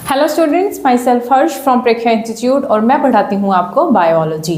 Hello students, my self Harsh from Preksha institute और मैं पढ़ाती हूँ आपको बायोलॉजी।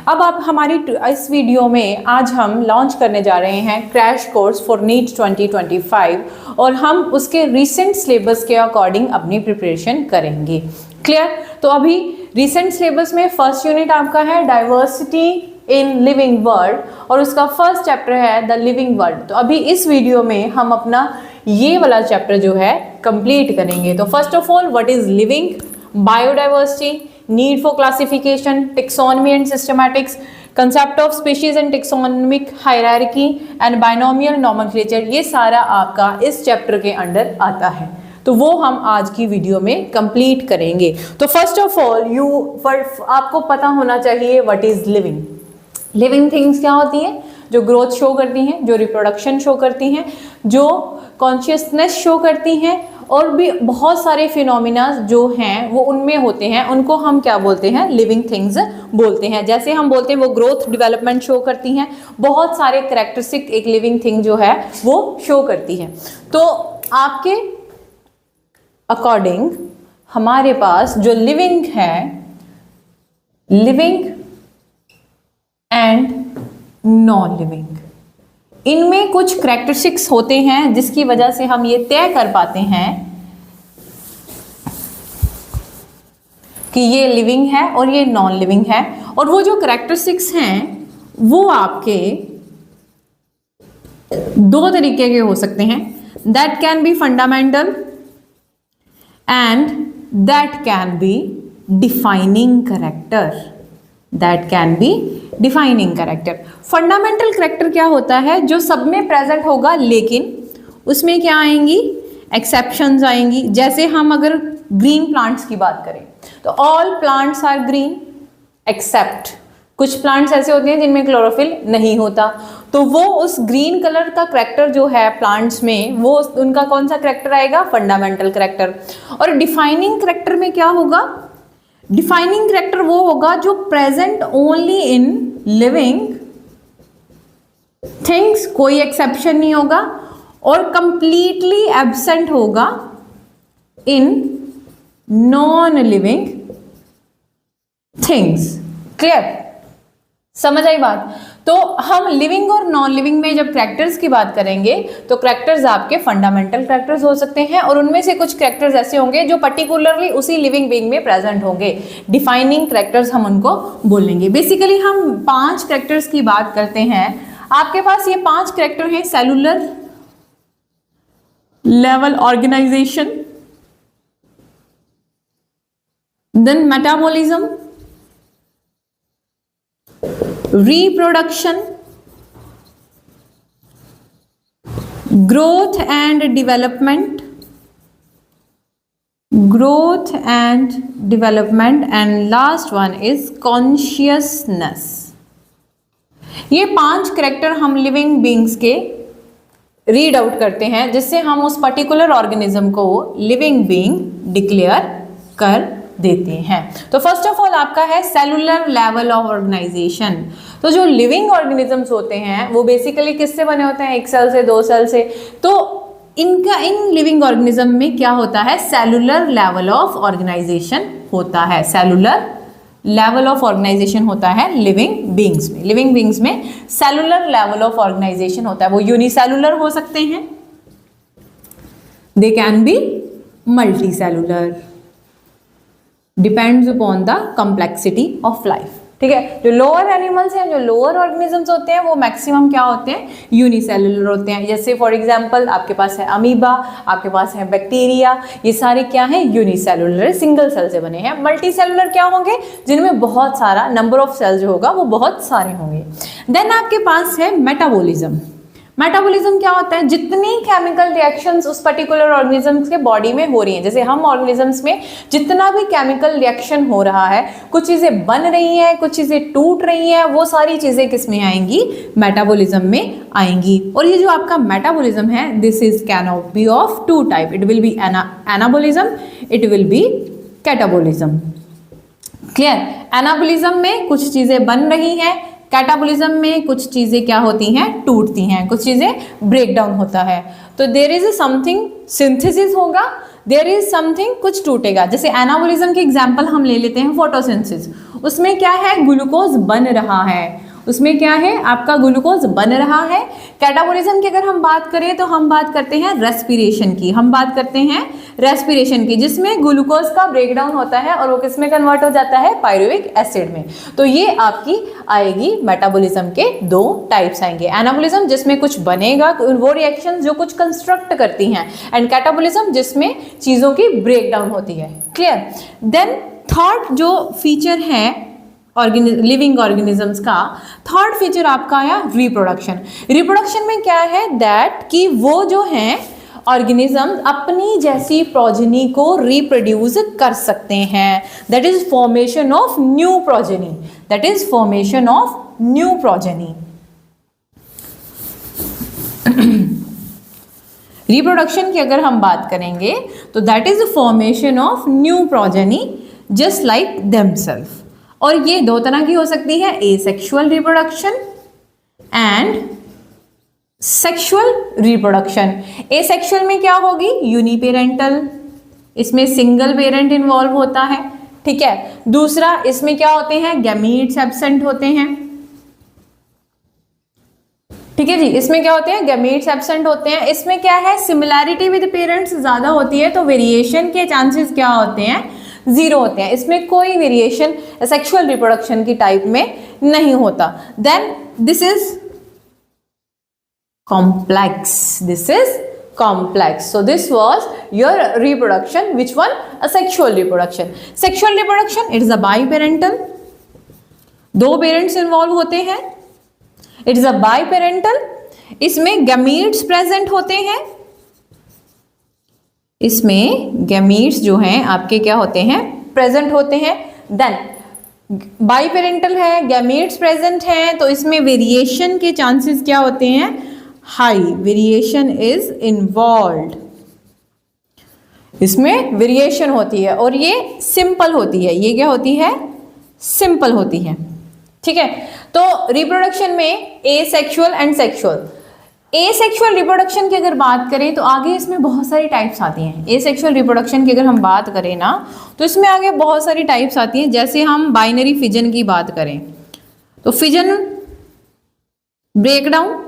अब आप हमारी इस वीडियो में आज हम लॉन्च करने जा रहे हैं क्रैश कोर्स फॉर नीट 2025 और हम उसके रिसेंट सिलेबस के अकॉर्डिंग अपनी प्रिपरेशन करेंगे। क्लियर? तो अभी रिसेंट सिलेबस में फर्स्ट यूनिट आपका है डाइवर्सिटी इन लिविंग वर्ल्ड और उसका फर्स्ट चैप्टर है द लिविंग वर्ल्ड। तो अभी इस वीडियो में हम अपना ये वाला चैप्टर जो है कंप्लीट करेंगे। तो first of all, what is living, biodiversity, need for classification, taxonomy and systematics, concept of species and taxonomic hierarchy and binomial nomenclature, ये सारा आपका इस चैप्टर के अंडर आता है। तो वो हम आज की वीडियो में कंप्लीट करेंगे। तो फर्स्ट ऑफ ऑल आपको पता होना चाहिए what is living. Living things क्या होती हैं? जो ग्रोथ शो करती हैं, जो रिप्रोडक्शन शो करती हैं, जो कॉन्शियसनेस शो करती हैं, और भी बहुत सारे फिनोमिना जो हैं वो उनमें होते हैं। उनको हम क्या बोलते हैं? लिविंग थिंग्स बोलते हैं। जैसे हम बोलते हैं वो ग्रोथ डेवलपमेंट शो करती हैं, बहुत सारे कैरेक्टरिस्टिक एक लिविंग थिंग जो है वो शो करती है। तो आपके अकॉर्डिंग हमारे पास जो लिविंग है, लिविंग एंड नॉन लिविंग, इनमें कुछ कैरेक्टरिस्टिक्स होते हैं जिसकी वजह से हम ये तय कर पाते हैं कि ये लिविंग है और ये नॉन लिविंग है। और वो जो कैरेक्टरिस्टिक्स हैं वो आपके दो तरीके के हो सकते हैं। That can be fundamental and that can be defining character. That can be defining character. Fundamental character क्या होता है? जो सब में प्रेजेंट होगा, लेकिन उसमें क्या आएंगी? एक्सेप्शंस आएंगी। जैसे हम अगर ग्रीन प्लांट्स की बात करें तो all plants are green except कुछ प्लांट्स ऐसे होते हैं जिनमें क्लोरोफिल नहीं होता। तो वो उस ग्रीन कलर का कैरेक्टर जो है प्लांट्स में, वो उनका कौन सा कैरेक्टर आएगा? Fundamental character. और डिफाइनिंग कैरेक्टर में क्या होगा? डिफाइनिंग कैरेक्टर वो होगा जो present only in living things, कोई एक्सेप्शन नहीं होगा, और कंप्लीटली एब्सेंट होगा in non living things. Clear? समझ आई बात? तो हम लिविंग और नॉन लिविंग में जब कैरेक्टर्स की बात करेंगे तो कैरेक्टर्स आपके फंडामेंटल कैरेक्टर्स हो सकते हैं, और उनमें से कुछ कैरेक्टर्स ऐसे होंगे जो पर्टिकुलरली उसी लिविंग बीइंग में प्रेजेंट होंगे। डिफाइनिंग कैरेक्टर्स हम उनको बोलेंगे। बेसिकली हम 5 कैरेक्टर्स की बात करते हैं। आपके पास ये 5 कैरेक्टर हैं। Cellular level organisation, then metabolism, reproduction, growth and development, and last one is consciousness। ये 5 कैरेक्टर हम लिविंग बीइंग्स के रीड आउट करते हैं, जिससे हम उस पर्टिकुलर ऑर्गेनिज्म को लिविंग बीइंग डिक्लेयर कर देते हैं। तो फर्स्ट ऑफ ऑल आपका है सेलुलर लेवल ऑफ ऑर्गेनाइजेशन। तो जो लिविंग ऑर्गेनिजम्स होते हैं वो बेसिकली किससे बने होते हैं? 1 सेल से, 2 सेल से। तो इन लिविंग ऑर्गेनिज्म में क्या होता है? सेलुलर लेवल ऑफ ऑर्गेनाइजेशन होता है। सेलुलर लेवल ऑफ ऑर्गेनाइजेशन होता है लिविंग बीइंग्स में। लिविंग बीइंग्स में सेलुलर लेवल ऑफ ऑर्गेनाइजेशन होता है। वो यूनिसेलुलर हो सकते हैं, they can be multi cellular, depends upon the complexity of life. ठीक है? जो लोअर एनिमल्स हैं, जो लोअर ऑर्गेनिजम्स होते हैं, वो मैक्सिमम क्या होते हैं? यूनिसेलुलर होते हैं। जैसे फॉर एग्जांपल आपके पास है अमीबा, आपके पास है बैक्टीरिया, ये सारे क्या हैं? यूनिसेलुलर, सिंगल सेल से बने हैं। मल्टी सेलुलर क्या होंगे? जिनमें बहुत सारा नंबर ऑफ सेल्स जो होगा वो बहुत सारे होंगे। देन आपके पास है मेटाबॉलिज्म। मेटाबॉलिज्म क्या होता है? जितनी केमिकल रिएक्शंस उस पर्टिकुलर ऑर्गेनिजम्स के बॉडी में हो रही हैं, जैसे हम ऑर्गेनिजम्स में जितना भी केमिकल रिएक्शन हो रहा है, कुछ चीज़ें बन रही हैं, कुछ चीज़ें टूट रही हैं, वो सारी चीज़ें किस में आएंगी? मेटाबॉलिज्म में आएंगी। और ये जो आपका मेटाबॉलिज्म है, this is can be of 2 type. It will be anabolism, it will be catabolism. Clear? Anabolism में कुछ चीज़ें बन रही हैं, कैटाबॉलिज्म में कुछ चीज़ें क्या होती हैं? टूटती हैं, कुछ चीज़ें ब्रेक डाउन होता है। तो देयर इज समथिंग सिंथेसिस होगा, देयर इज समथिंग, कुछ टूटेगा। जैसे एनाबॉलिज्म के एग्जांपल हम ले लेते हैं फोटोसिंथेसिस, उसमें क्या है, ग्लूकोज बन रहा है, उसमें क्या है, आपका ग्लूकोज बन रहा है। कैटाबॉलिज्म की अगर हम बात करें तो हम बात करते हैं रेस्पिरेशन की, हम बात करते हैं रेस्पिरेशन की, जिसमें ग्लूकोज का ब्रेकडाउन होता है और वो किस में कन्वर्ट हो जाता है, पायरुविक एसिड में। तो ये आपकी आएगी मेटाबॉलिज्म के दो टाइप्स आएंगे, एनाबॉलिज्म जिसमें कुछ बनेगा, वो रिएक्शन जो कुछ कंस्ट्रक्ट करती हैं, एंड कैटाबॉलिज्म जिसमें चीजों की ब्रेकडाउन होती है। क्लियर। देन थर्ड जो फीचर है लिविंग ऑर्गेनिजम्स का, थर्ड फीचर आपका आया रिप्रोडक्शन। रिप्रोडक्शन में क्या है, दैट कि वो जो हैं ऑर्गेनिज्म अपनी जैसी प्रोजेनी को रिप्रोड्यूस कर सकते हैं, that is formation of new progeny, that is formation of new progeny. Reproduction की अगर हम बात करेंगे तो that is formation of new progeny just like themself. और ये दो तरह की हो सकती है, asexual reproduction and sexual reproduction. Asexual में क्या होगी, यूनिपेरेंटल, इसमें सिंगल पेरेंट इन्वॉल्व होता है, ठीक है। दूसरा इसमें क्या होते हैं, गैमीट्स एब्सेंट होते हैं, ठीक है जी। इसमें क्या होते हैं, गैमीट्स एब्सेंट होते हैं। इसमें क्या है, सिमिलैरिटी विद पेरेंट्स ज्यादा होती है, तो वेरिएशन के चांसेस क्या होते हैं, जीरो होते हैं। इसमें कोई वेरिएशन सेक्सुअल रिप्रोडक्शन की टाइप में नहीं होता। Then this is complex, this is complex. So this was your reproduction, which one, asexual reproduction. Sexual reproduction it is a biparental, दो पेरेंट्स इन्वॉल्व होते हैं, इट इज अ बाइपेरेंटल। इसमें gametes present होते हैं, इसमें गैमीट्स जो हैं आपके क्या होते हैं, प्रेजेंट होते हैं। देन बाइपेरेंटल है, गैमीट्स प्रेजेंट हैं, तो इसमें वेरिएशन के चांसेस क्या होते हैं, हाई, वेरिएशन इज इन्वॉल्व्ड, इसमें वेरिएशन होती है और ये सिंपल होती है, ये क्या होती है, सिंपल होती है, ठीक है। तो रिप्रोडक्शन में asexual and sexual. Asexual reproduction की अगर बात करें तो आगे इसमें बहुत सारी टाइप्स आती हैं। एसेक्सुअल रिप्रोडक्शन की अगर हम बात करें ना तो इसमें आगे बहुत सारी टाइप्स आती हैं। जैसे हम बाइनरी फिजन की बात करें तो फिजन ब्रेकडाउन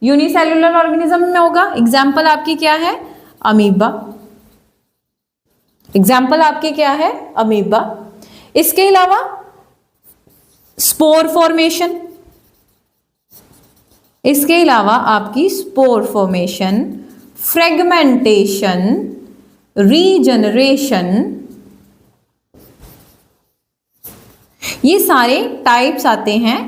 यूनिसेल्युलर ऑर्गेनिज्म में होगा। एग्जाम्पल आपकी क्या है, अमीबा, एग्जाम्पल आपकी क्या है, अमीबा। इसके अलावा स्पोर फॉर्मेशन, इसके अलावा आपकी स्पोर फॉर्मेशन, फ्रेगमेंटेशन, रीजनरेशन, ये सारे टाइप्स आते हैं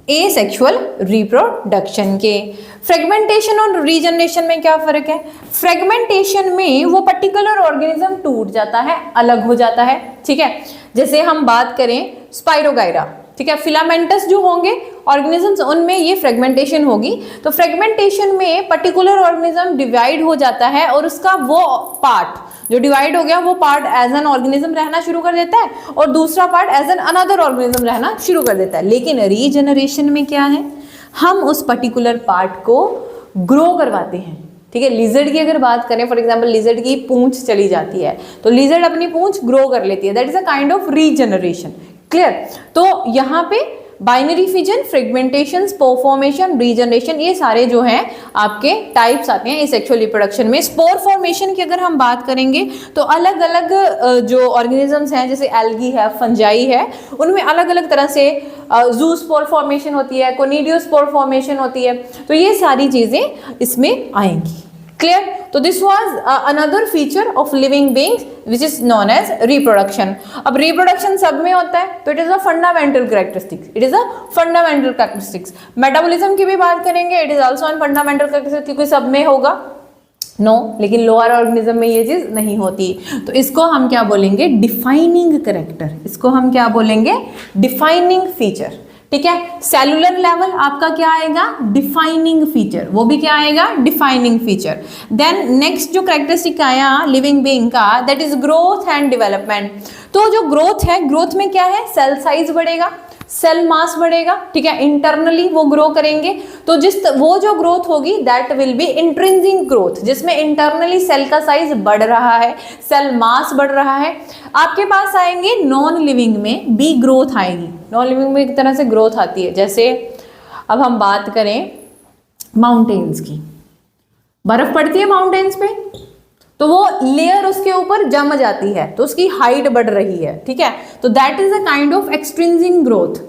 एसेक्सुअल रिप्रोडक्शन के। फ्रेगमेंटेशन और रीजनरेशन में क्या फर्क है, फ्रेगमेंटेशन में वो पर्टिकुलर ऑर्गेनिज्म टूट जाता है, अलग हो जाता है, ठीक है। जैसे हम बात करें स्पाइरोगाइरा, ठीक है, फिलामेंटस जो होंगे ऑर्गेनिजम्स उनमें ये फ्रेगमेंटेशन होगी। तो फ्रेगमेंटेशन में पर्टिकुलर ऑर्गेनिज्म डिवाइड हो जाता है और उसका वो पार्ट जो डिवाइड हो गया वो पार्ट एज एन ऑर्गेनिज्म रहना शुरू कर देता है और दूसरा part as an another organism रहना शुरू कर देता है। लेकिन रीजनरेशन में क्या है, हम उस पर्टिकुलर पार्ट को ग्रो करवाते हैं, ठीक है। लिजर्ड की अगर बात करें, फॉर एग्जांपल लिजर्ड की पूंछ चली जाती है तो लिजर्ड अपनी पूंछ ग्रो कर लेती है, that is a kind of regeneration. Clear. तो यहाँ पे binary fission, fragmentation, spore formation, regeneration, ये सारे जो हैं आपके टाइप्स आते हैं एसेक्सुअल रिप्रोडक्शन में। स्पोर फॉर्मेशन की अगर हम बात करेंगे तो अलग अलग जो ऑर्गेनिजम्स हैं जैसे एल्गी है, फंजाई है, उनमें अलग अलग तरह से जू स्पोर फॉर्मेशन होती है, कोनिडियो स्पोर फॉर्मेशन होती है, तो ये सारी चीजें इसमें आएंगी। क्लियर। तो this was another feature of living beings which is known as reproduction. अब रिप्रोडक्शन सब में होता है तो it is a fundamental characteristics, it is a fundamental characteristics. Metabolism की भी बात करेंगे, it is also an fundamental characteristics, क्योंकि सब में होगा नो, लेकिन लोअर ऑर्गेनिज्म में ये चीज नहीं होती। तो इसको हम क्या बोलेंगे, डिफाइनिंग कैरेक्टर, इसको हम क्या बोलेंगे, डिफाइनिंग फीचर, ठीक है। सेलुलर लेवल आपका क्या आएगा, डिफाइनिंग फीचर, वो भी क्या आएगा, डिफाइनिंग फीचर। देन नेक्स्ट जो कैरेक्टरिस्टिक आया लिविंग बीइंग का, that is growth and development. तो जो ग्रोथ है, ग्रोथ में क्या है, सेल साइज बढ़ेगा, सेल मास बढ़ेगा, ठीक है, इंटरनली वो ग्रो करेंगे। तो वो जो ग्रोथ होगी that will B intrinsic growth, जिसमें इंटरनली सेल का साइज बढ़ रहा है, सेल मास बढ़ रहा है। आपके पास आएंगे नॉन लिविंग में भी ग्रोथ आएगी। नॉन लिविंग में एक तरह से ग्रोथ आती है, जैसे अब हम बात करें माउंटेन्स की, बर्फ पड़ती है माउंटेन्स पे तो वो लेयर उसके ऊपर जम जाती है तो उसकी हाइट बढ़ रही है, ठीक है, तो that is a kind of extrinsic growth.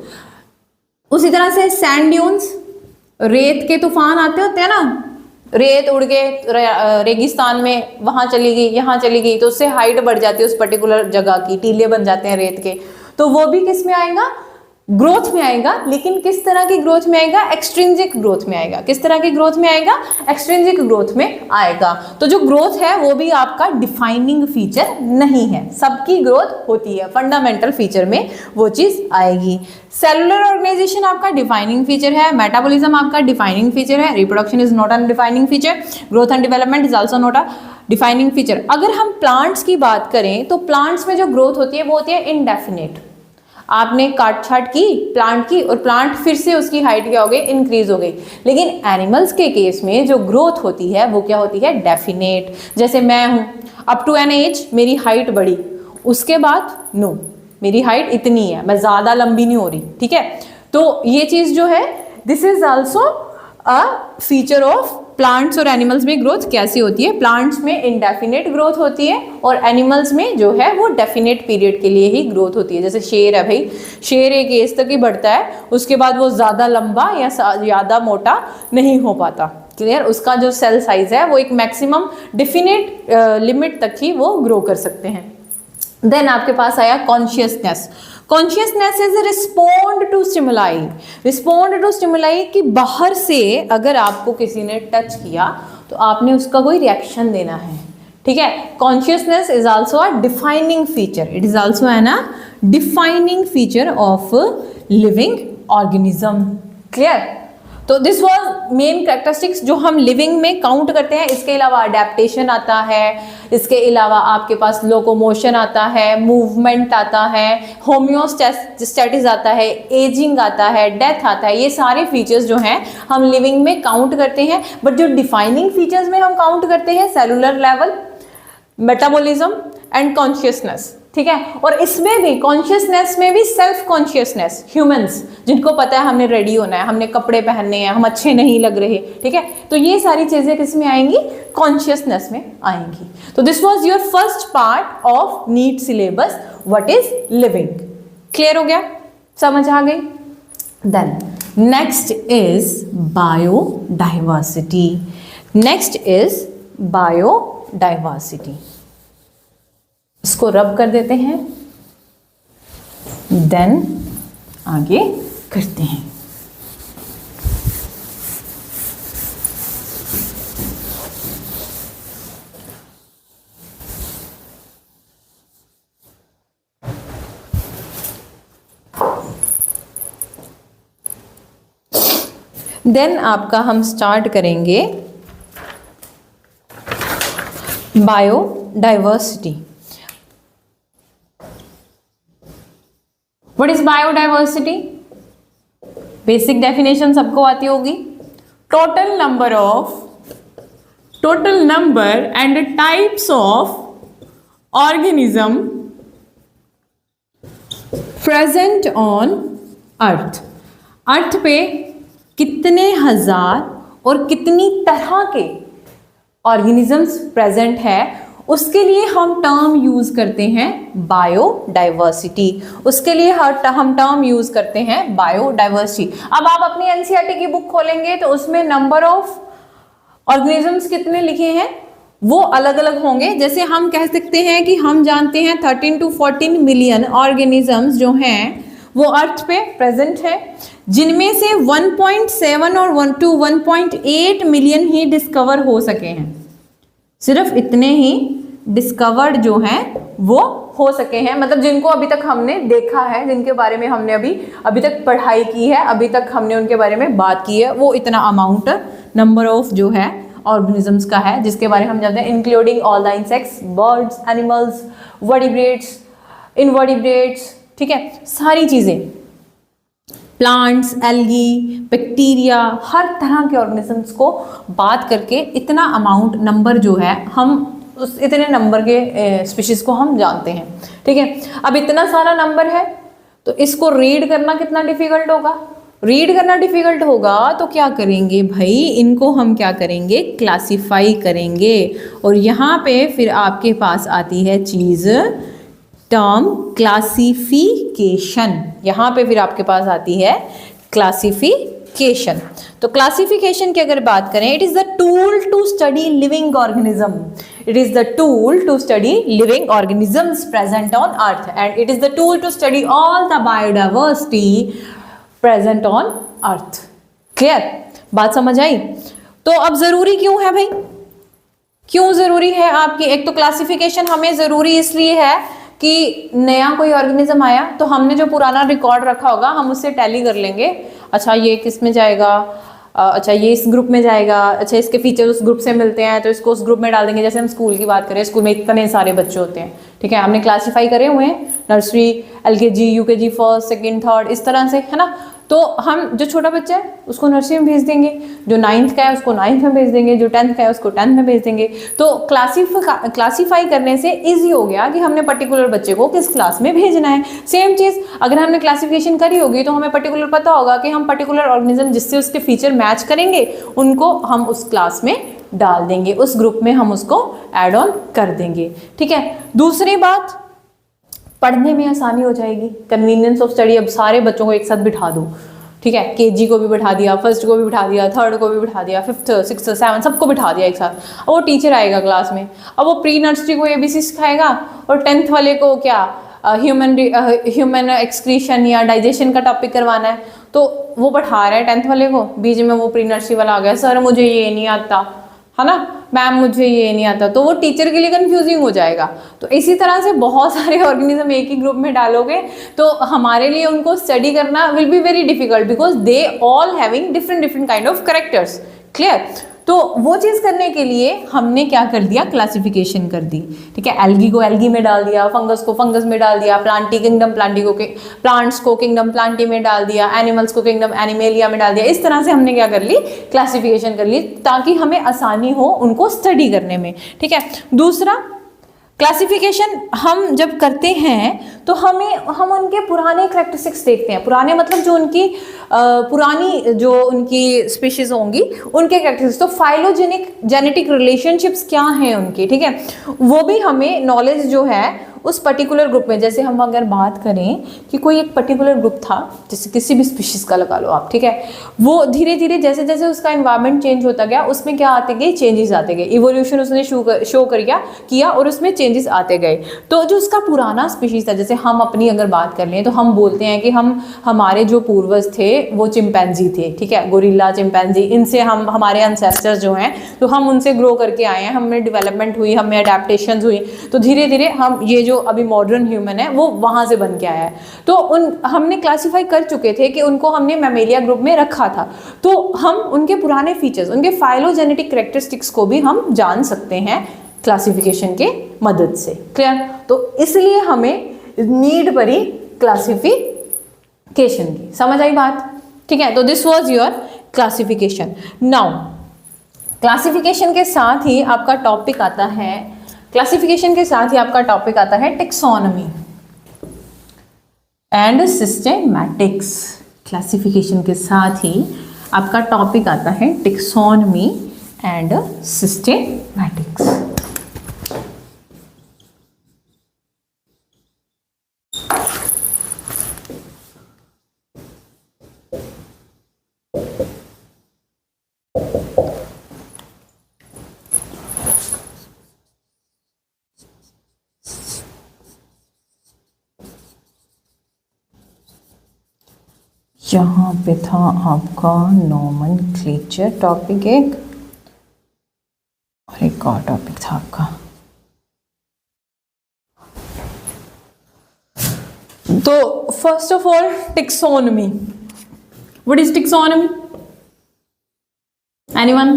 उसी तरह से सैंड ड्यून्स, रेत के तूफान आते होते हैं ना, रेत उड़ के रेगिस्तान में वहां चली गई, यहाँ चली गई, तो उससे हाइट बढ़ जाती है उस पर्टिकुलर जगह की, टीले बन जाते हैं रेत के, तो वो भी किस में आएगा, ग्रोथ में आएगा। लेकिन किस तरह की ग्रोथ में आएगा, एक्सट्रिंसिक ग्रोथ में आएगा। किस तरह की ग्रोथ में आएगा, एक्सट्रिंसिक ग्रोथ में आएगा। तो जो ग्रोथ है वो भी आपका डिफाइनिंग फीचर नहीं है, सबकी ग्रोथ होती है, फंडामेंटल फीचर में वो चीज आएगी। सेलुलर ऑर्गेनाइजेशन आपका डिफाइनिंग फीचर है, मेटाबॉलिज्म आपका डिफाइनिंग फीचर है, reproduction is not an defining feature, growth and development is also not a defining feature. अगर हम प्लांट्स की बात करें तो प्लांट्स में जो ग्रोथ होती है वो होती है इनडेफिनेट। आपने काट छाट की प्लांट की और प्लांट फिर से उसकी हाइट क्या हो गई, इंक्रीज हो गई। लेकिन एनिमल्स के केस में जो ग्रोथ होती है वो क्या होती है, डेफिनेट। जैसे मैं हूं, अप टू एन एज मेरी हाइट बढ़ी, उसके बाद नो मेरी हाइट इतनी है, मैं ज्यादा लंबी नहीं हो रही, ठीक है। तो ये चीज जो है this is also a feature of plants और एनिमल्स में ग्रोथ कैसी होती है। प्लांट्स में इनडेफिनेट ग्रोथ होती है और एनिमल्स में जो है वो डेफिनेट पीरियड के लिए ही ग्रोथ होती है। जैसे शेर है भाई, शेर एक एज तक ही बढ़ता है, उसके बाद वो ज़्यादा लंबा या ज़्यादा मोटा नहीं हो पाता, क्लियर। उसका जो सेल साइज है वो एक मैक्सिमम डेफिनेट लिमिट तक ही वो ग्रो कर सकते हैं। देन आपके पास आया consciousness. Consciousness is respond to stimuli. Respond to stimuli कि बाहर से अगर आपको किसी ने टच किया तो आपने उसका कोई रिएक्शन देना है, ठीक है। Consciousness is also a defining feature, it is also an a defining feature of living organism, clear. तो दिस वाज मेन कैरेक्टरिस्टिक्स जो हम लिविंग में काउंट करते हैं। इसके अलावा अडेप्टेशन आता है, इसके अलावा आपके पास लोकोमोशन आता है, मूवमेंट आता है, होम्योस्टैटिस आता है, एजिंग आता है, डेथ आता है। ये सारे फीचर्स जो हैं हम लिविंग में काउंट करते हैं। बट जो डिफाइनिंग फीचर्स में हम काउंट करते हैं cellular level, metabolism and consciousness, ठीक है। और इसमें भी कॉन्शियसनेस में भी सेल्फ कॉन्शियसनेस, ह्यूमंस जिनको पता है हमने रेडी होना है, हमने कपड़े पहनने हैं, हम अच्छे नहीं लग रहे, ठीक है। तो ये सारी चीजें किस में आएंगी, कॉन्शियसनेस में आएंगी। तो this was your first part of NEET syllabus, what is living. Clear हो गया, समझ आ गई। Then next is biodiversity. Next is biodiversity. इसको रब कर देते हैं, देन आगे करते हैं। देन आपका हम स्टार्ट करेंगे biodiversity. What is biodiversity? Basic definition सबको आती होगी। Total number and types of organism present on earth. Earth पे कितने हजार और कितनी तरह के ऑर्गेनिजम्स प्रेजेंट है, उसके लिए हम टर्म यूज करते हैं बायोडाइवर्सिटी। उसके लिए हम टर्म यूज करते हैं बायोडाइवर्सिटी। अब आप अपनी एनसीईआरटी की बुक खोलेंगे तो उसमें नंबर ऑफ ऑर्गेनिजम्स कितने लिखे हैं वो अलग अलग होंगे। जैसे हम कह सकते हैं कि हम जानते हैं 13 to 14 मिलियन ऑर्गेनिजम्स जो हैं वो अर्थ पे प्रेजेंट है, जिनमें से 1.7 और 1 to 1.8 मिलियन ही डिस्कवर हो सके हैं। सिर्फ इतने ही डिस्कवर्ड जो हैं वो हो सके हैं, मतलब जिनको अभी तक हमने देखा है, जिनके बारे में हमने अभी तक पढ़ाई की है, अभी तक हमने उनके बारे में बात की है, वो इतना अमाउंट नंबर ऑफ जो है ऑर्गेनिजम्स का है जिसके बारे में हम जानते हैं, including all the insects, birds, animals, vertebrates, invertebrates, ठीक है, सारी चीजें। प्लांट्स, एल्गी, बैक्टीरिया, हर तरह के ऑर्गेनिजम्स को बात करके इतना अमाउंट नंबर जो है हम उस इतने नंबर के स्पीशीज़ को हम जानते हैं। ठीक है, अब इतना सारा नंबर है तो इसको रीड करना कितना डिफिकल्ट होगा। रीड करना डिफिकल्ट होगा तो क्या करेंगे भाई, इनको हम क्या करेंगे, क्लासिफाई करेंगे। और यहाँ पे फिर आपके पास आती है चीज़ टर्म क्लासिफिकेशन। यहाँ पे फिर आपके पास आती है क्लासिफिकेशन। तो क्लासिफिकेशन की अगर बात करें, it is the tool to study living organism. It is the tool to study living organisms present on earth, and it is the tool to study all the biodiversity present on earth. Clear? बात समझ आई? तो अब ज़रूरी क्यों है भाई? क्यों ज़रूरी है आपकी? एक तो क्लासिफिकेशन हमें ज़रूरी इसलिए है कि नया कोई ऑर्गेनिज्म आया तो हमने जो पुराना रिकॉर्ड रखा होगा हम उससे टैली कर लेंगे। अच्छा ये किस में जाएगा, अच्छा ये इस ग्रुप में जाएगा, अच्छा इसके फीचर उस ग्रुप से मिलते हैं तो इसको उस ग्रुप में डाल देंगे। जैसे हम स्कूल की बात करें, स्कूल में इतने सारे बच्चे होते हैं, ठीक है, हमने क्लासीफाई करे हुए हैं, nursery, LKG, UKG, first, second, third, इस तरह से, है ना। तो हम जो छोटा बच्चा है उसको नर्सरी में भेज देंगे, जो 9th का है उसको 9th में भेज देंगे, जो 10th का है उसको 10th में भेज देंगे। तो क्लासीफाई करने से इजी हो गया कि हमने पर्टिकुलर बच्चे को किस क्लास में भेजना है। सेम चीज़ अगर हमने क्लासिफिकेशन करी होगी तो हमें पर्टिकुलर पता होगा कि हम पर्टिकुलर ऑर्गेनिज्म जिससे उसके फीचर मैच करेंगे उनको हम उस क्लास में डाल देंगे, उस ग्रुप में हम उसको ऐड ऑन कर देंगे। ठीक है, दूसरी बात, पढ़ने में आसानी हो जाएगी। कन्वीनियंस ऑफ स्टडी, अब सारे बच्चों को एक साथ बिठा दो, ठीक है, केजी को भी बिठा दिया, फर्स्ट को भी बिठा दिया, थर्ड को भी बिठा दिया, फिफ्थ, सिक्स्थ, सेवन, सबको बिठा दिया एक साथ। अब वो टीचर आएगा क्लास में, अब वो प्री नर्सरी को एबीसी सिखाएगा और 10th वाले को क्या ह्यूमन एक्सक्रीशन या डाइजेशन का टॉपिक करवाना है। तो वो पढ़ा रहा है 10th वाले को, बीच में वो प्री नर्सरी वाला आ गया, सर मुझे ये नहीं आता, है ना, मैम मुझे ये नहीं आता, तो वो टीचर के लिए कंफ्यूजिंग हो जाएगा। तो इसी तरह से बहुत सारे ऑर्गेनिज्म एक ही ग्रुप में डालोगे तो हमारे लिए उनको स्टडी करना will be very difficult because they all having different different kind of characters. Clear? तो वो चीज़ करने के लिए हमने क्या कर दिया, क्लासिफिकेशन कर दी। ठीक है, एल्गी को एल्गी में डाल दिया, फंगस को फंगस में डाल दिया, प्लांटी किंगडम प्लांट्स को किंगडम प्लांटी में डाल दिया, एनिमल्स को किंगडम एनिमेलिया में डाल दिया। इस तरह से हमने क्या कर ली, क्लासिफिकेशन कर ली ताकि हमें आसानी हो उनको स्टडी करने में। ठीक है, दूसरा क्लासिफिकेशन हम जब करते हैं तो हम उनके पुराने कैरेक्टरिस्टिक्स देखते हैं। पुराने मतलब जो उनकी पुरानी जो उनकी स्पीशीज होंगी उनके कैरेक्टरिस्टिक्स, तो फाइलोजेनिक जेनेटिक रिलेशनशिप्स क्या हैं उनकी, ठीक है, वो भी हमें नॉलेज जो है उस पर्टिकुलर ग्रुप में। जैसे हम अगर बात करें कि कोई एक पर्टिकुलर ग्रुप था, जैसे किसी भी स्पीशीज का लगा लो आप, ठीक है, वो धीरे धीरे जैसे जैसे उसका एनवायरनमेंट चेंज होता गया उसमें क्या आते गए, चेंजेस आते गए, इवोल्यूशन उसने शो किया और उसमें चेंजेस आते गए। तो जो उसका पुराना स्पीशीज था, जैसे हम अपनी अगर बात कर लें तो हम बोलते हैं कि हमारे जो पूर्वज थे वो चिंपैंजी थे, ठीक है, गोरिल्ला, चिंपैंजी, इनसे हमारे एंसेस्टर्स जो हैं तो हम उनसे ग्रो करके आए हैं, हमें डेवलपमेंट हुई, हमें अडेप्टेशन हुई, तो धीरे धीरे हम ये जो अभी मॉडर्न ह्यूमन है वो वहां से बन के आया है। तो हमने क्लासिफाई कर चुके थे कि उनको हमने मैमेलिया ग्रुप में रखा था, तो हम उनके पुराने फीचर्स, उनके फाइलोजेनेटिक कैरेक्टरिस्टिक्स को भी हम जान सकते हैं क्लासिफिकेशन के मदद से। क्लियर? तो इसलिए हमें नीड पड़ी क्लासिफिकेशन की। समझ आई बात? ठीक है, तो this was your classification. Now classification के साथ ही आपका टॉपिक आता है, क्लासिफिकेशन के साथ ही आपका टॉपिक आता है टेक्सोनॉमी एंड सिस्टेमैटिक्स। क्लासिफिकेशन के साथ ही आपका टॉपिक आता है टेक्सोनॉमी एंड सिस्टेमैटिक्स। यहाँ पे था आपका नोमेनक्लेचर टॉपिक एक, और एक और टॉपिक था आपका, तो first of all taxonomy. What is taxonomy? Anyone?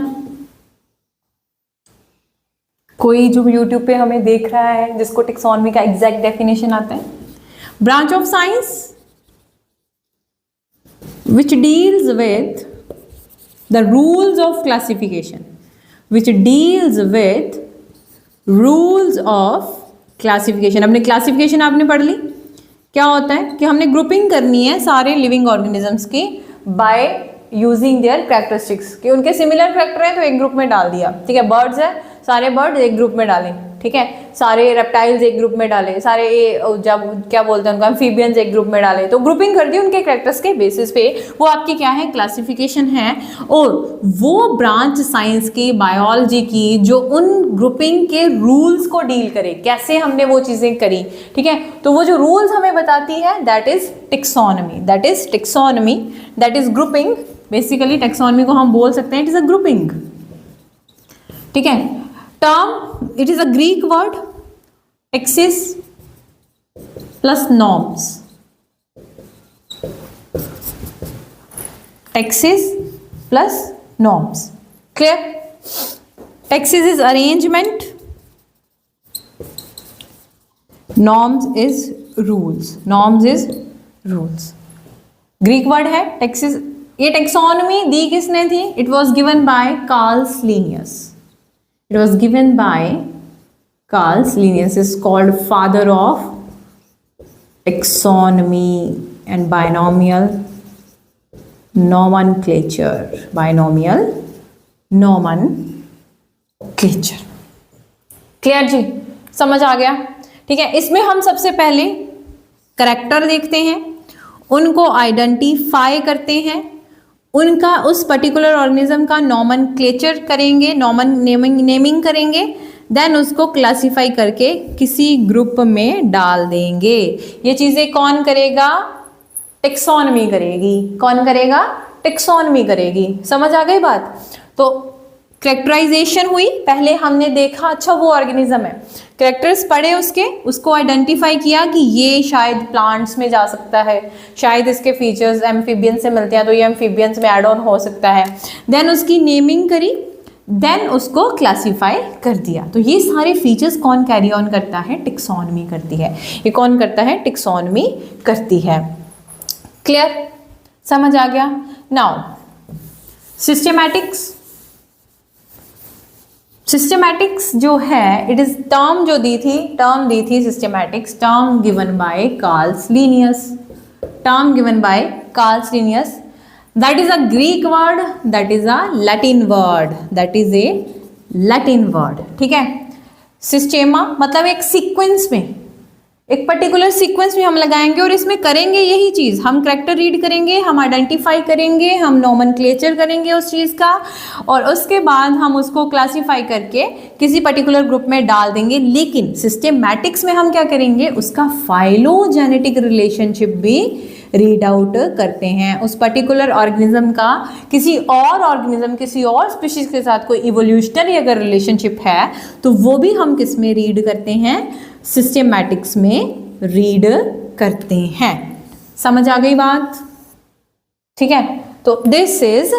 कोई जो यूट्यूब पे हमें देख रहा है जिसको टेक्सोनॉमी का एग्जैक्ट डेफिनेशन आता है? Branch of science which deals with the rules of classification, which deals with rules of classification. अपने क्लासिफिकेशन आपने पढ़ ली, क्या होता है कि हमने ग्रुपिंग करनी है सारे लिविंग ऑर्गेनिजम्स की बाय यूजिंग देयर कैरेक्टरिस्टिक्स, कि उनके सिमिलर कैरेक्टर है तो एक ग्रुप में डाल दिया, ठीक है। बर्ड्स है, सारे बर्ड्स एक ग्रुप में डालें, ठीक है। सारे रेप्टाइल्स एक ग्रुप में डालें, सारे जब क्या बोलते हैं उनको एम्फीबियंस एक ग्रुप में डालें, तो ग्रुपिंग कर दी उनके कैरेक्टर्स के बेसिस पे, वो आपकी क्या है, क्लासिफिकेशन है। और वो ब्रांच साइंस की, बायोलॉजी की, जो उन ग्रुपिंग के रूल्स को डील करे, कैसे हमने वो चीज़ें करी, ठीक है। तो वो जो रूल्स हमें बताती है that is taxonomy, that is taxonomy, that is grouping. Basically taxonomy को हम बोल सकते हैं इट इज अ ग्रुपिंग, ठीक है। Term, it is a Greek word, taxes plus norms, taxes plus norms, clear. Taxes is arrangement, norms is rules, norms is rules. Greek word है taxes. ये taxonomy दी किसने थी? It was given by Carls Linnaeus, it was given by Carl Linnaeus, is called father of taxonomy and binomial nomenclature, binomial nomenclature। Clear जी, समझ आ गया, ठीक है। इसमें हम सबसे पहले करैक्टर देखते हैं, उनको आइडेंटिफाई करते हैं, उनका उस पर्टिकुलर ऑर्गेनिज्म का नॉमनक्लेचर करेंगे, नेमिंग करेंगे, देन उसको क्लासिफाई करके किसी ग्रुप में डाल देंगे। ये चीज़ें कौन करेगा? टेक्सोनमी करेगी। कौन करेगा? टेक्सोनमी करेगी। समझ आ गई बात? तो कैरेक्टराइजेशन हुई, पहले हमने देखा अच्छा वो ऑर्गेनिज्म है, कैरेक्टर्स पढ़े उसके, उसको आइडेंटिफाई किया कि ये शायद प्लांट्स में जा सकता है, शायद इसके फीचर्स एम्फीबियन से मिलते हैं तो ये एम्फीबियंस में एड ऑन हो सकता है, देन उसकी नेमिंग करी, देन उसको क्लासीफाई कर दिया। तो ये सारे फीचर्स कौन कैरी ऑन करता है? टेक्सोनमी करती है। ये कौन करता है? टेक्सोनमी करती है। क्लियर? समझ आ गया? नाउ सिस्टेमैटिक्स, सिस्टेमैटिक्स जो है इट इज टर्म जो दी थी systematics, term given by Carls Linnaeus, term given by Carls Linnaeus, that is a Greek word, that is a Latin word, that is a Latin word, ठीक है। सिस्टेमा मतलब एक sequence में, एक पर्टिकुलर सीक्वेंस में हम लगाएंगे और इसमें करेंगे यही चीज़, हम कैरेक्टर रीड करेंगे, हम आइडेंटिफाई करेंगे, हम नोमेनक्लेचर करेंगे उस चीज़ का, और उसके बाद हम उसको क्लासीफाई करके किसी पर्टिकुलर ग्रुप में डाल देंगे। लेकिन सिस्टेमैटिक्स में हम क्या करेंगे? उसका फाइलोजेनेटिक रिलेशनशिप भी रीड आउट करते हैं। उस पर्टिकुलर ऑर्गेनिज्म का किसी और ऑर्गेनिज्म, किसी और स्पीशीज के साथ कोई इवोल्यूशनरी अगर रिलेशनशिप है तो वो भी हम किस में रीड करते हैं? सिस्टेमैटिक्स में रीड करते हैं। समझ आ गई बात? ठीक है, तो this is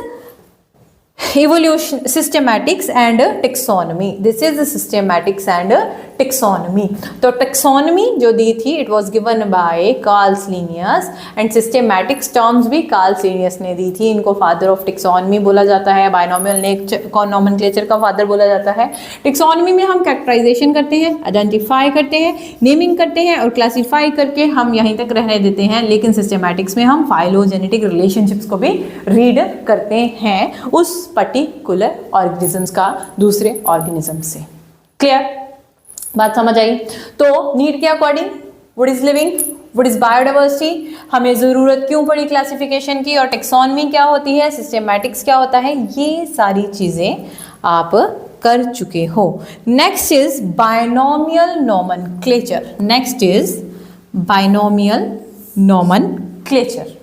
evolution, systematics and taxonomy, this is the systematics and taxonomy। तो taxonomy जो दी थी it was given by Carl Linnaeus and systematics terms भी Carl Linnaeus ने दी थी। इनको father of taxonomy बोला जाता है, binomial nomenclature का father बोला जाता है। taxonomy में हम characterization करते हैं, identify करते हैं, naming करते हैं और classify करके हम यहीं तक रहने देते हैं। लेकिन systematics में हम phylogenetic relationships को भी read करते हैं उस पर्टिकुलर ऑर्गेनिजम्स का दूसरे ऑर्गेनिज्म से। क्लियर? बात समझ आई? तो नीड के according what is living, what is biodiversity, हमें ज़रूरत क्यों पड़ी क्लासिफिकेशन की, और टेक्सोनमी क्या होती है, सिस्टेमैटिक्स क्या होता है, ये सारी चीज़ें आप कर चुके हो। Next is binomial nomenclature, next is binomial nomenclature.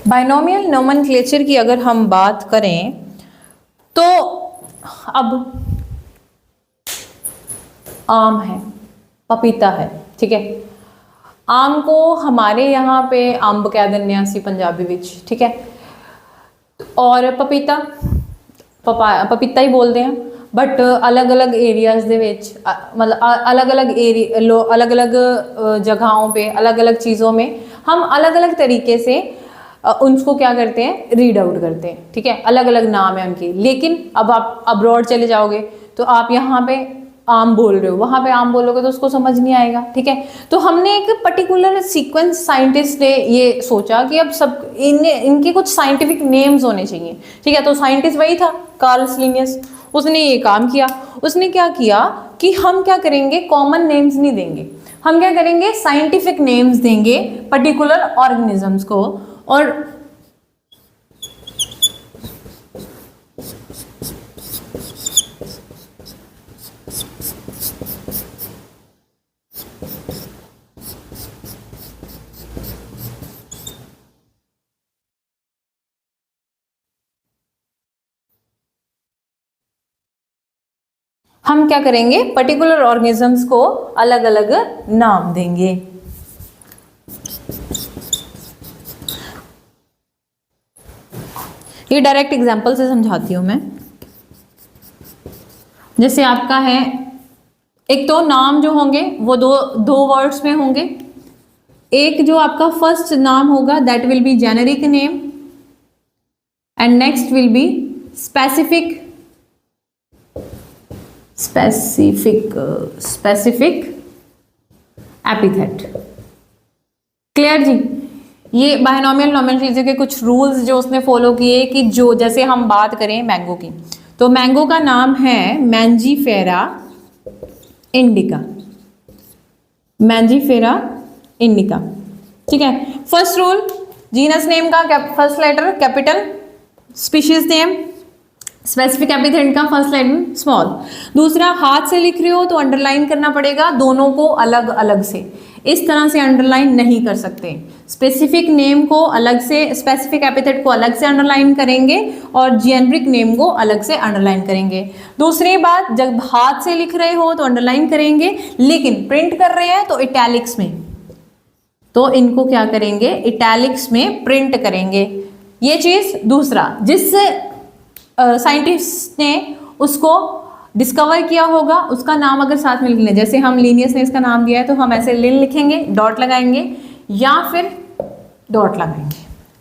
Binomial nomenclature की अगर हम बात करें तो अब आम है, पपीता है, ठीक है। आम को हमारे यहाँ पे अंब कह दिंदे हैं असीं पंजाबी विच, ठीक है। और पपीता पपीता ही बोलते हैं, बट अलग अलग एरियाज दे विच मतलब अलग अलग जगहों पे अलग अलग चीज़ों में हम अलग अलग तरीके से उनको क्या करते हैं, रीड आउट करते हैं, ठीक है। अलग अलग नाम है उनके, लेकिन अब आप अब्रॉड चले जाओगे तो आप यहाँ पे आम बोल रहे हो, वहाँ पे आम बोलोगे तो उसको समझ नहीं आएगा, ठीक है। तो हमने एक पर्टिकुलर सीक्वेंस, साइंटिस्ट ने ये सोचा कि अब सब इनके कुछ साइंटिफिक नेम्स होने चाहिए, ठीक है। तो साइंटिस्ट वही था कार्ल लिनियस, उसने ये काम किया। उसने क्या किया कि हम क्या करेंगे, कॉमन नेम्स नहीं देंगे, हम क्या करेंगे, साइंटिफिक नेम्स देंगे पर्टिकुलर ऑर्गेनिजम्स को। और हम क्या करेंगे, पर्टिकुलर ऑर्गेनिजम्स को अलग अलग नाम देंगे। ये डायरेक्ट एग्जांपल से समझाती हूं मैं। जैसे आपका है, एक तो नाम जो होंगे वो दो वर्ड्स में होंगे। एक जो आपका फर्स्ट नाम होगा that will be generic name and next will be specific epithet. Clear जी। ये बाइनोमियल नोमेनक्लेचर के कुछ रूल्स जो उसने फॉलो किए कि जो जैसे हम बात करें मैंगो की, तो मैंगो का नाम है मैंजीफेरा इंडिका, मैंजीफेरा इंडिका, ठीक है। फर्स्ट रूल, जीनस नेम का first letter capital, species name specific epithet का फर्स्ट लेटर स्मॉल। दूसरा, हाथ से लिख रहे हो तो अंडरलाइन करना पड़ेगा दोनों को अलग अलग से, इस तरह से अंडरलाइन नहीं कर सकते। स्पेसिफिक नेम को अलग से, स्पेसिफिक एपिथेट को अलग से अंडरलाइन करेंगे और जेनेरिक नेम को अलग से अंडरलाइन करेंगे। दूसरी बात, जब हाथ से लिख रहे हो तो अंडरलाइन करेंगे, लेकिन प्रिंट कर रहे हैं तो इटैलिक्स में, तो इनको क्या करेंगे, इटैलिक्स में प्रिंट करेंगे। ये चीज। दूसरा, जिस साइंटिस्ट ने उसको डिस्कवर किया होगा उसका नाम अगर साथ में लिख लें, जैसे हम लीनियस ने इसका नाम दिया है तो हम ऐसे लिन लिखेंगे, डॉट लगाएंगे या फिर डॉट लगाएंगे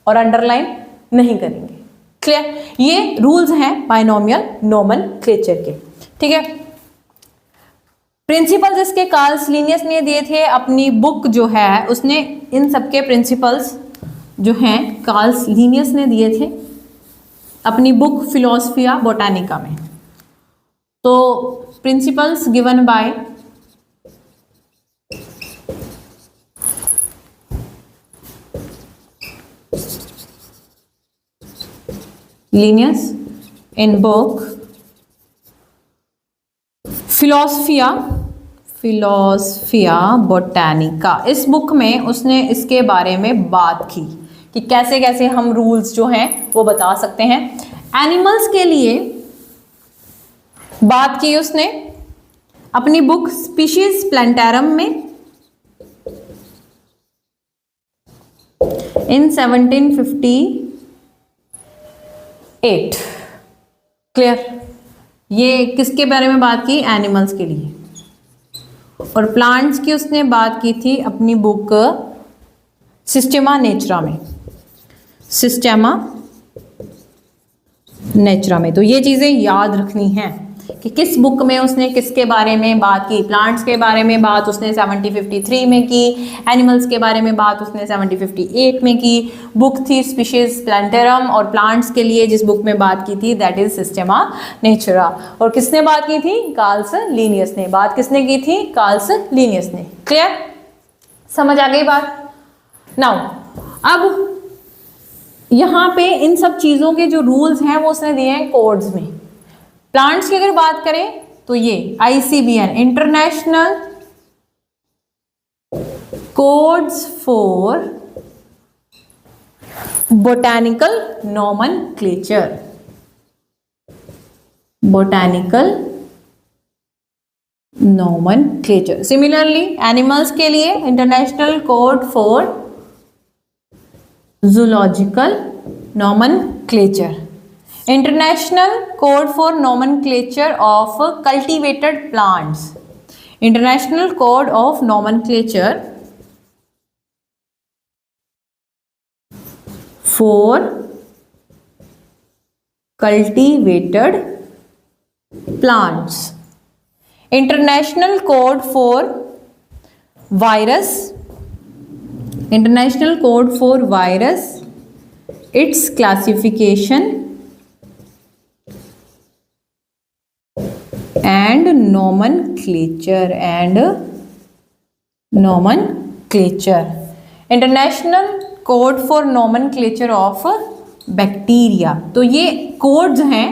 और अंडरलाइन नहीं करेंगे। क्लियर। ये रूल्स हैं बाइनोमियल नोमेनक्लेचर के, ठीक है। प्रिंसिपल्स इसके कार्ल लिनियस ने दिए थे, अपनी बुक जो है उसने इन सबके प्रिंसिपल्स जो हैं कार्ल लिनियस ने दिए थे अपनी बुक फिलोसफिया बोटानिका में। तो principles given by Linnaeus in book Philosophia Botanica. इस बुक में उसने इसके बारे में बात की कि कैसे कैसे हम रूल्स जो हैं वो बता सकते हैं। एनिमल्स के लिए बात की उसने अपनी बुक स्पीशीज प्लांटारम में इन 1758। क्लियर। ये किसके बारे में बात की, एनिमल्स के लिए। और प्लांट्स की उसने बात की थी अपनी बुक सिस्टेमा नेचुरा में, सिस्टेमा नेचुरा में। तो ये चीज़ें याद रखनी हैं कि किस बुक में उसने किसके बारे में बात की। प्लांट्स के बारे में बात उसने 1753 में की, एनिमल्स के बारे में बात उसने 1758 में की। बुक थी स्पीशीज प्लांटेरम, और प्लांट्स के लिए जिस बुक में बात की थी दैट इज सिस्टेमा नेचुरा। और किसने बात की थी, कार्ल लिनियस ने। बात किसने की थी, कार्ल लिनियस ने। क्लियर, समझ आ गई बात। नाउ अब यहाँ पे इन सब चीज़ों के जो रूल्स हैं वो उसने दिए हैं कोड्स में। प्लांट्स की अगर बात करें तो ये ICBN international codes for botanical nomenclature, botanical nomenclature. Similarly animals के लिए international code for zoological nomenclature, international code for nomenclature of cultivated plants, international code of nomenclature for cultivated plants, international code for virus, international code for virus, its classification and nomenclature, international code for nomenclature of bacteria. तो ये codes हैं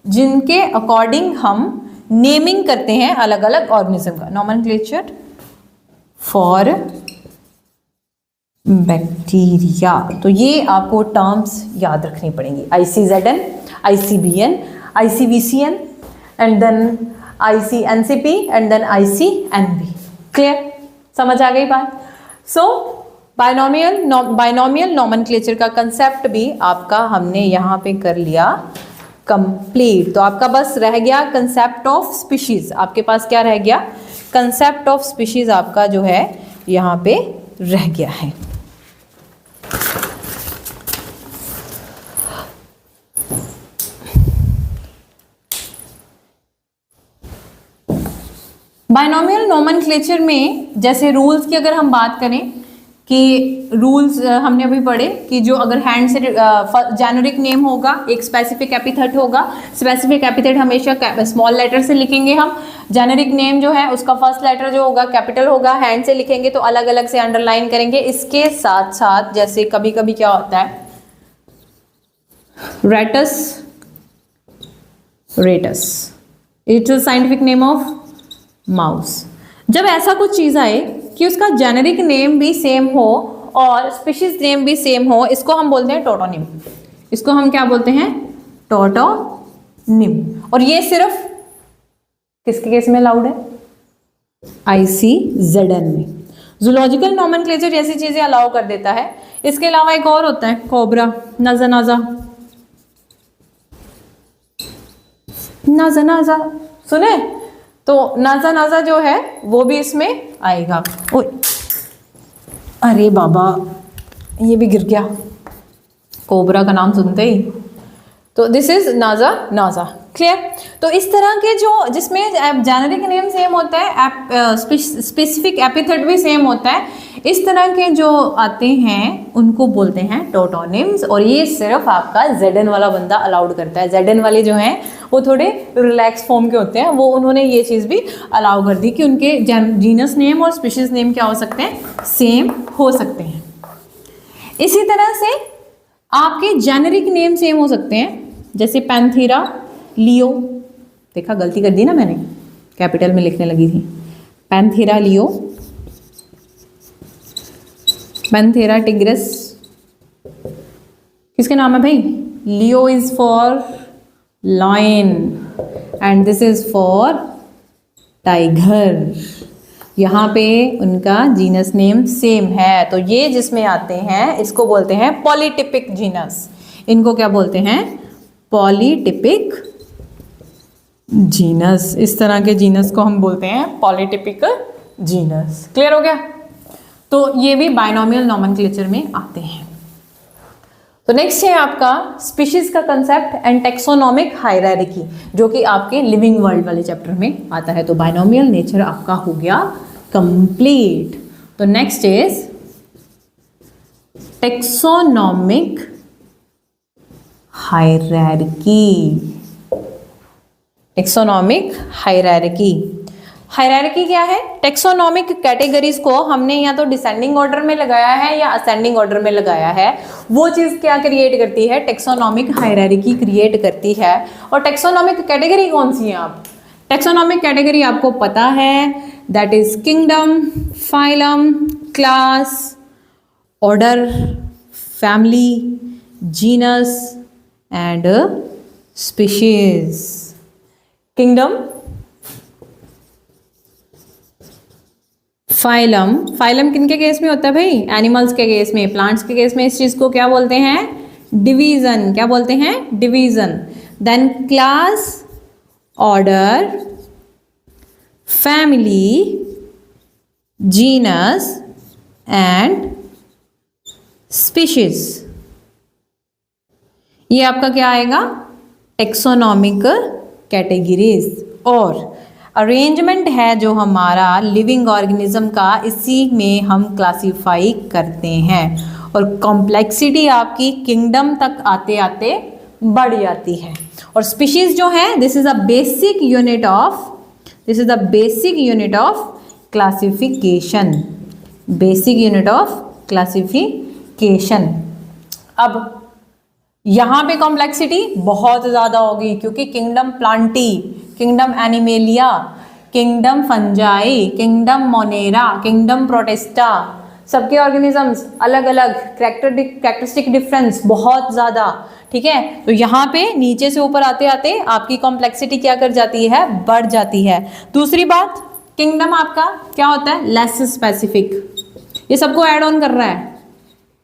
जिनके according हम naming करते हैं अलग अलग organism का। नोमेनक्लेचर फॉर बैक्टीरिया, तो ये आपको टर्म्स याद रखनी पड़ेंगी। ICZN, ICBN, ICVCN and then ICNCP and then ICNB। Clear, समझ आ गई बात? सो बाइनोमियल नोमेनक्लेचर का कंसेप्ट भी आपका हमने यहाँ पे कर लिया कंप्लीट। तो आपका बस रह गया कंसेप्ट ऑफ स्पीशीज। आपके पास क्या रह गया? कंसेप्ट ऑफ स्पीशीज आपका जो है यहाँ पे रह गया है। बाइनोमियल नोमेनक्लेचर में जैसे रूल्स की अगर हम बात करें कि रूल्स हमने अभी पढ़े कि जो अगर हैंड से जेनेरिक नेम होगा, एक स्पेसिफिक एपिथेट होगा। स्पेसिफिक एपिथेट हमेशा स्मॉल लेटर से लिखेंगे हम। जेनेरिक नेम जो है उसका फर्स्ट लेटर जो होगा कैपिटल होगा। हैंड से लिखेंगे तो अलग अलग से अंडरलाइन करेंगे। इसके साथ साथ जैसे कभी कभी क्या होता है, Rattus, it's a scientific name of mouse. जब ऐसा कुछ चीज आए कि उसका जेनेरिक नेम भी सेम हो और स्पीशीज नेम भी सेम हो, इसको हम बोलते हैं टोटोनिम। इसको हम क्या बोलते हैं? टोटोनिम। और ये सिर्फ किसके केस में अलाउड है? ICZN में। जूलॉजिकल नोमेनक्लेचर ऐसी चीजें अलाउ कर देता है। इसके अलावा एक और होता है कोबरा, नाजा, सुने? तो नाजा जो है वो भी इसमें आएगा। ओए अरे बाबा, ये भी गिर गया कोबरा का नाम सुनते ही। तो दिस इज नाजा। क्लियर? तो इस तरह के जो जिसमें जेनेरिक नेम सेम होता है, स्पेसिफिक एपिथेट भी सेम होता है, इस तरह के जो आते हैं उनको बोलते हैं टोटोनिम्स। और ये सिर्फ आपका ZN वाला बंदा अलाउड करता है। ZN वाले जो हैं वो थोड़े रिलैक्स फॉर्म के होते हैं, वो उन्होंने ये चीज़ भी अलाउ कर दी कि उनके जीनस नेम और स्पीशीज नेम क्या हो सकते हैं? सेम हो सकते हैं। इसी तरह से आपके जेनेरिक नेम सेम हो सकते हैं, जैसे पैंथेरा लियो। देखा, गलती कर दी ना मैंने, कैपिटल में लिखने लगी थी। पैंथेरा लियो, पैंथेरा टिग्रिस किसके नाम है भाई? Leo is for lion and this is for tiger. यहाँ पे उनका जीनस नेम सेम है। तो ये जिसमें आते हैं इसको बोलते हैं पॉलीटिपिक जीनस। इनको क्या बोलते हैं? Polytypic genus. इस तरह के जीनस को हम बोलते हैं पॉलीटिपिक जीनस। क्लियर हो गया? तो ये भी बाइनोमियल नोमेनक्लेचर में आते हैं। तो नेक्स्ट है आपका स्पीशीज का कंसेप्ट एंड टेक्सोनोमिक हायरार्की, जो कि आपके लिविंग वर्ल्ड वाले चैप्टर में आता है। तो बाइनोमियल नेचर आपका हो गया कंप्लीट। तो next is taxonomic hierarchy. Taxonomic hierarchy, hierarchy क्या है? टेक्सोनोमिक कैटेगरीज को हमने या तो डिसेंडिंग ऑर्डर में लगाया है या असेंडिंग ऑर्डर में लगाया है। वो चीज़ क्या क्रिएट करती है? टेक्सोनोमिक हायरार्की क्रिएट करती है। और टेक्सोनोमिक कैटेगरी कौन सी है? आप टेक्सोनोमिक कैटेगरी आपको पता है, that is kingdom, phylum, class, order, family, genus and species. Kingdom, phylum, phylum किनके केस में होता है भाई? एनिमल्स के केस में। प्लांट्स के केस में इस चीज को क्या बोलते हैं? डिवीजन। क्या बोलते हैं? Division. Then class, order, family, genus and species. ये आपका क्या आएगा? Taxonomic categories. और अरेंजमेंट है जो हमारा लिविंग ऑर्गेनिज्म का, इसी में हम क्लासीफाई करते हैं। और कॉम्प्लेक्सिटी आपकी किंगडम तक आते आते बढ़ जाती है। और स्पीशीज जो है, this is a basic unit of classification. Basic unit of classification. अब यहाँ पे कॉम्प्लेक्सिटी बहुत ज़्यादा होगी, क्योंकि kingdom Plantae, kingdom animalia, kingdom fungi, kingdom Monera, kingdom Protista, सबके ऑर्गेनिजम्स अलग अलग, कैरेक्टरिस्टिक डिफरेंस बहुत ज़्यादा। ठीक है, तो यहाँ पे नीचे से ऊपर आते आते आपकी कॉम्प्लेक्सिटी क्या कर जाती है? बढ़ जाती है। दूसरी बात, किंगडम आपका क्या होता है? Less specific. ये सबको ऐड ऑन कर रहा है।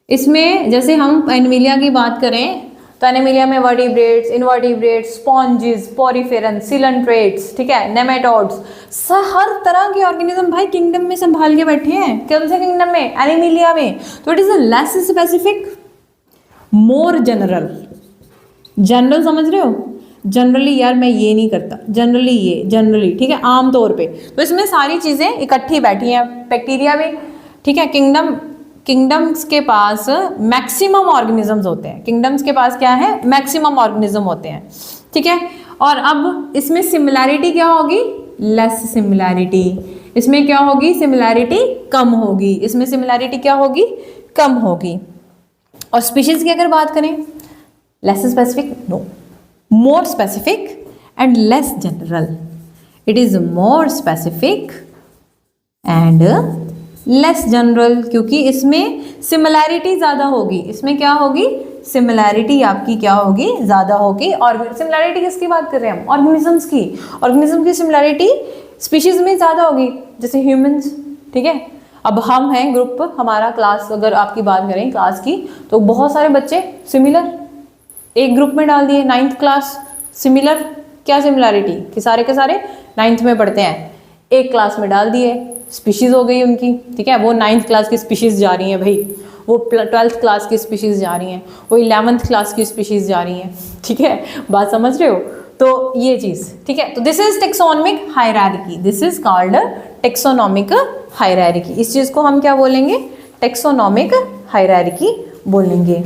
इसमें जैसे हम एनिमेलिया की बात करें तो एनिमेलिया में वर्टिब्रेट्स, इनवर्टिब्रेट्स, स्पॉन्जेस, पोरिफेरन, सिलेंट्रेट्स, ठीक है, नेमेटोड्स, हर तरह के ऑर्गेनिज्म भाई किंगडम में संभाल के बैठे हैं। कौन से किंगडम में? एनिमेलिया में। तो it is a less specific, more general. General समझ रहे हो? जनरली यार मैं ये नहीं करता, जनरली ये, जनरली, ठीक है, आमतौर पे। तो इसमें सारी चीजें इकट्ठी बैठी हैं। बैक्टीरिया में, ठीक है, किंगडम्स के पास मैक्सिमम ऑर्गेनिजम्स होते हैं। किंगडम्स के पास क्या है? मैक्सिमम ऑर्गेनिज्म होते हैं। ठीक है, और अब इसमें सिमिलैरिटी क्या होगी? Less similarity. इसमें क्या होगी? सिमिलैरिटी कम होगी। इसमें सिमिलैरिटी क्या होगी? कम होगी। और स्पीशीज की अगर बात करें, less specific, no, more specific and less general. It is more specific and less general, क्योंकि इसमें सिमिलैरिटी ज़्यादा होगी। इसमें क्या होगी? सिमिलैरिटी आपकी क्या होगी? ज़्यादा होगी। और सिमिलैरिटी किसकी बात कर रहे हैं हम? ऑर्गेनिजम्स की। ऑर्गेनिज्म की सिमिलैरिटी स्पीशीज में ज़्यादा होगी, जैसे ह्यूमंस। ठीक है, अब हम हैं ग्रुप, हमारा क्लास अगर आपकी बात करें क्लास की, तो बहुत सारे बच्चे सिमिलर एक ग्रुप में डाल दिए। 9th क्लास सिमिलर, क्या सिमिलैरिटी कि सारे के सारे 9th में पढ़ते हैं, एक क्लास में डाल दिए, स्पीशीज़ हो गई उनकी। ठीक है, वो 9th क्लास की स्पीशीज़ जा रही हैं भाई, वो 12th क्लास की स्पीशीज़ जा रही हैं, वो 11th क्लास की स्पीशीज़ जा रही हैं। ठीक है, बात समझ रहे हो? तो ये चीज़, ठीक है, तो this is taxonomic hierarchy, this is called taxonomic hierarchy. इस चीज़ को हम क्या बोलेंगे? टेक्सोनोमिक हायरार्की बोलेंगे।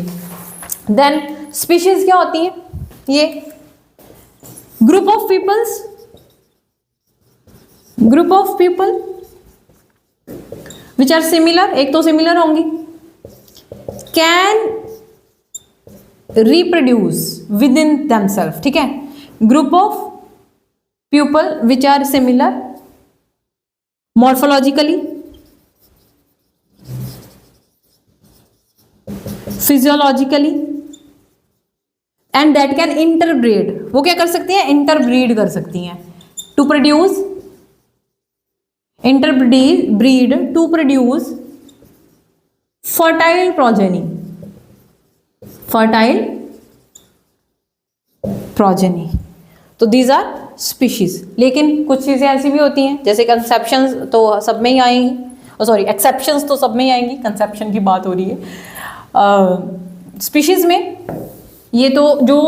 देन स्पीशीज़ क्या होती है? ये group of people which are similar, एक तो सिमिलर होंगी, can reproduce within themself. ठीक है, group of people which are similar morphologically, physiologically and that can interbreed. वो क्या कर सकती हैं? इंटरब्रीड कर सकती हैं। To produce, interbreed to produce fertile progeny, तो these are species। लेकिन कुछ चीज़ें ऐसी भी होती हैं, जैसे कंसेप्शंस तो सब में ही आएंगी, सॉरी एक्सेप्शंस तो सब में ही आएंगी, कंसेप्शन की बात हो रही है। स्पीशीज़ में ये तो जो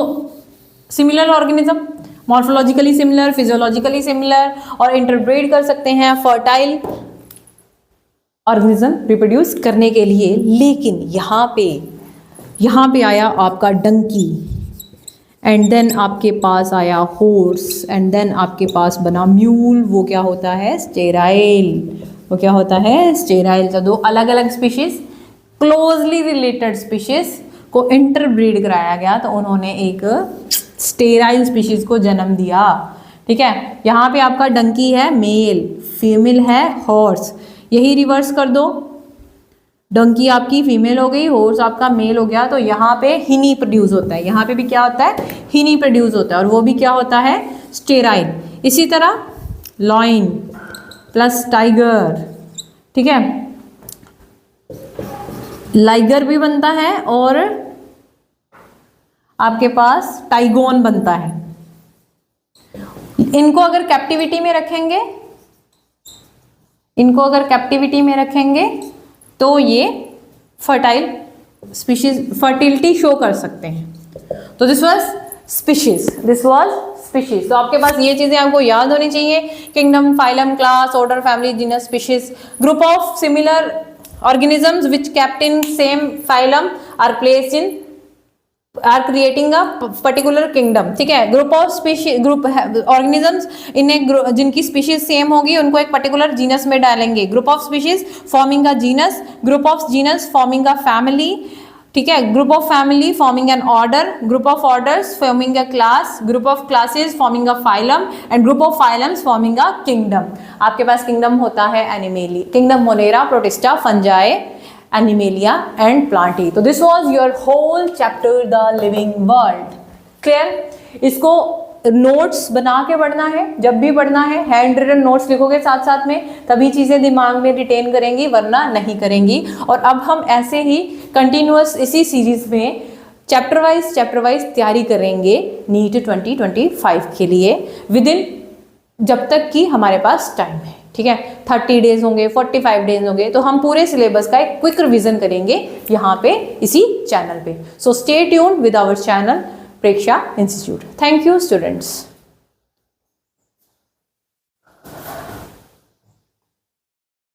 similar organism, morphologically similar, physiologically similar और इंटरब्रीड कर सकते हैं फर्टाइल ऑर्गेनिज्म रिप्रोड्यूस करने के लिए। लेकिन यहाँ पे आया आपका डंकी, एंड देन आपके पास आया हॉर्स, एंड देन आपके पास बना म्यूल। वो क्या होता है? स्टेराइल। तो दो अलग अलग स्पीशीज, क्लोजली रिलेटेड स्पीशीज को इंटरब्रीड कराया गया, तो उन्होंने एक स्टेराइल स्पीशीज को जन्म दिया। ठीक है, यहाँ पे आपका डंकी है मेल, फीमेल है हॉर्स। यही रिवर्स कर दो, डंकी आपकी फीमेल हो गई, हॉर्स आपका मेल हो गया, तो यहाँ पे हिनी प्रोड्यूस होता है, यहाँ पे भी क्या होता है, हिनी प्रोड्यूस होता है, और वो भी क्या होता है, स्टेराइल। इसी तरह लॉइन प्लस टाइगर, ठीक है, लाइगर भी बनता है और आपके पास टाइगोन बनता है। इनको अगर कैप्टिविटी में रखेंगे, इनको अगर कैप्टिविटी में रखेंगे तो ये फर्टाइल स्पीशीज, फर्टिलिटी शो कर सकते हैं। तो this was species, this was species. तो आपके पास ये चीजें आपको याद होनी चाहिए, kingdom, phylum, class, order, family, genus, species, group of similar organisms which kept in same phylum are placed in, are creating a particular kingdom, ठीक है। Group of species, group organisms इन्हें जिनकी स्पीशीज सेम होगी उनको एक particular genus में डालेंगे। Group of species forming a genus, group of genus forming a family, ठीक है, group of family forming an order, group of orders forming a class, group of classes forming a phylum, and group of phylums forming a kingdom. आपके पास kingdom होता है Animalia, kingdom Monera, Protista, Fungi, Animalia and Plantae. तो this was your whole chapter the living world. Clear? इसको notes बना के पढ़ना है, जब भी पढ़ना है हैंड रिटन नोट्स लिखोगे साथ साथ में, तभी चीज़ें दिमाग में रिटेन करेंगी, वरना नहीं करेंगी। और अब हम ऐसे ही कंटिन्यूअस इसी सीरीज में चैप्टर वाइज तैयारी करेंगे नीट 2025 के लिए, विद इन जब तक कि हमारे पास टाइम है, ठीक है। 30 डेज होंगे, 45 डेज होंगे, तो हम पूरे सिलेबस का एक क्विक रिवीजन करेंगे यहाँ पे इसी चैनल पे। So stay tuned with our channel Preksha institute. Thank you students.